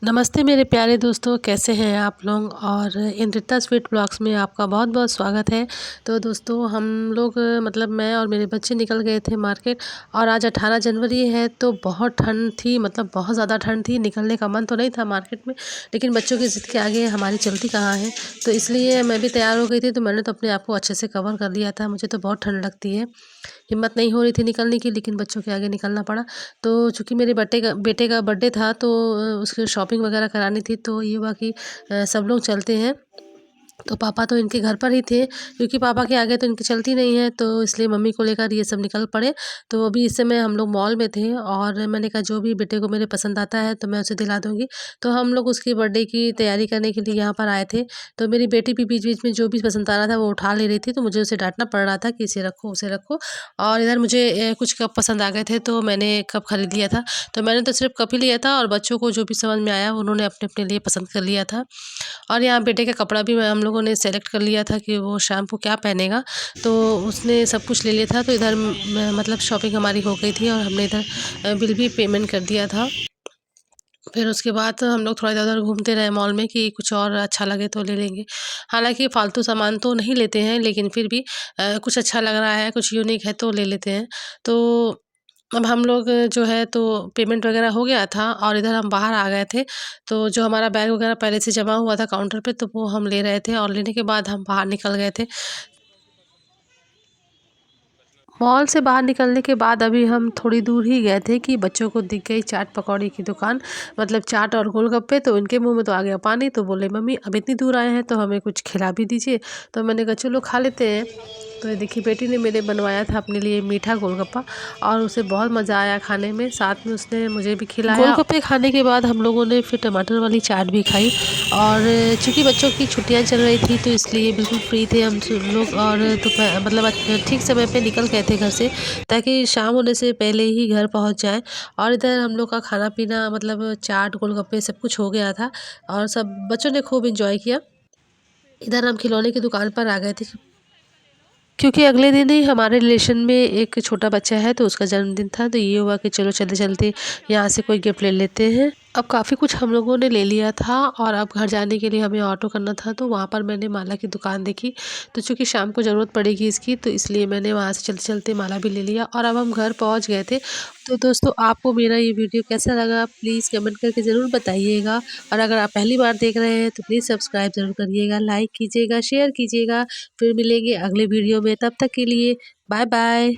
नमस्ते मेरे प्यारे दोस्तों, कैसे हैं आप लोग। और इंद्रिता स्वीट ब्लॉग्स में आपका बहुत बहुत स्वागत है। तो दोस्तों हम लोग मतलब मैं और मेरे बच्चे निकल गए थे मार्केट। और आज 18 जनवरी है तो बहुत ठंड थी, मतलब बहुत ज़्यादा ठंड थी। निकलने का मन तो नहीं था मार्केट में, लेकिन बच्चों की ज़िद के आगे हमारी चलती कहाँ है। तो इसलिए मैं भी तैयार हो गई थी, तो मैंने तो अपने आप को अच्छे से कवर कर लिया था। मुझे तो बहुत ठंड लगती है, हिम्मत नहीं हो रही थी निकलने की, लेकिन बच्चों के आगे निकलना पड़ा। तो चूँकि मेरे बेटे का बर्थडे था, तो उसकी शॉपिंग वगैरह करानी थी, तो ये हुआ कि सब लोग चलते हैं। तो पापा तो इनके घर पर ही थे, क्योंकि पापा के आगे तो इनकी चलती नहीं है, तो इसलिए मम्मी को लेकर ये सब निकल पड़े। तो अभी इस समय हम लोग मॉल में थे, और मैंने कहा जो भी बेटे को मेरे पसंद आता है तो मैं उसे दिला दूँगी। तो हम लोग उसकी बर्थडे की तैयारी करने के लिए यहाँ पर आए थे। तो मेरी बेटी भी बीच-बीच में जो भी पसंद आ रहा था वो उठा ले रही थी, तो मुझे उसे डाँटना पड़ रहा था कि इसे रखो, उसे रखो। और इधर मुझे कुछ कप पसंद आ गए थे, तो मैंने कप खरीद लिया था। तो मैंने तो सिर्फ़ कप ही लिया था, और बच्चों को जो भी समझ में आया उन्होंने अपने-अपने लिए पसंद कर लिया था। और यहाँ बेटे का कपड़ा भी मैं हम लोगों ने सेलेक्ट कर लिया था कि वो शाम को क्या पहनेगा, तो उसने सब कुछ ले लिया था। तो इधर मतलब शॉपिंग हमारी हो गई थी, और हमने इधर बिल भी पेमेंट कर दिया था। फिर उसके बाद हम लोग थोड़ा इधर-उधर घूमते रहे मॉल में कि कुछ और अच्छा लगे तो ले लेंगे। हालाँकि फालतू सामान तो नहीं लेते हैं, लेकिन फिर भी कुछ अच्छा लग रहा है, कुछ यूनिक है तो ले लेते हैं। तो अब हम लोग जो है तो पेमेंट वगैरह हो गया था, और इधर हम बाहर आ गए थे। तो जो हमारा बैग वगैरह पहले से जमा हुआ था काउंटर पे, तो वो हम ले रहे थे, और लेने के बाद हम बाहर निकल गए थे। मॉल से बाहर निकलने के बाद अभी हम थोड़ी दूर ही गए थे कि बच्चों को दिख गई चाट पकौड़ी की दुकान, मतलब चाट और गोलगप्पे। तो उनके मुंह में तो आ गया पानी, तो बोले मम्मी अब इतनी दूर आए हैं तो हमें कुछ खिला भी दीजिए। तो मैंने कहा चलो खा लेते हैं। तो ये देखिए बेटी ने मेरे बनवाया था अपने लिए मीठा गोलगप्पा, और उसे बहुत मज़ा आया खाने में, साथ में उसने मुझे भी खिलाया। गोलगप्पे खाने के बाद हम लोगों ने फिर टमाटर वाली चाट भी खाई। और चूँकि बच्चों की छुट्टियाँ चल रही थी, तो इसलिए बिल्कुल फ्री थे हम सब लोग, और मतलब ठीक समय पे निकल गए थे घर से, ताकि शाम होने से पहले ही घर पहुंच जाएं। और इधर हम लोग का खाना पीना मतलब चाट गोलगप्पे सब कुछ हो गया था, और सब बच्चों ने खूब इंजॉय किया। इधर हम खिलौने की दुकान पर आ गए थे, क्योंकि अगले दिन ही हमारे रिलेशन में एक छोटा बच्चा है, तो उसका जन्मदिन था। तो ये हुआ कि चलो चलते-चलते यहाँ से कोई गिफ्ट ले लेते हैं। अब काफ़ी कुछ हम लोगों ने ले लिया था, और अब घर जाने के लिए हमें ऑटो करना था, तो वहाँ पर मैंने माला की दुकान देखी। तो चूँकि शाम को ज़रूरत पड़ेगी इसकी, तो इसलिए मैंने वहाँ से चलते-चलते माला भी ले लिया, और अब हम घर पहुँच गए थे। तो दोस्तों आपको मेरा ये वीडियो कैसा लगा प्लीज़ कमेंट करके ज़रूर बताइएगा। और अगर आप पहली बार देख रहे हैं तो प्लीज़ सब्सक्राइब ज़रूर करिएगा, लाइक कीजिएगा, शेयर कीजिएगा। फिर मिलेंगे अगले वीडियो में, तब तक के लिए बाय बाय।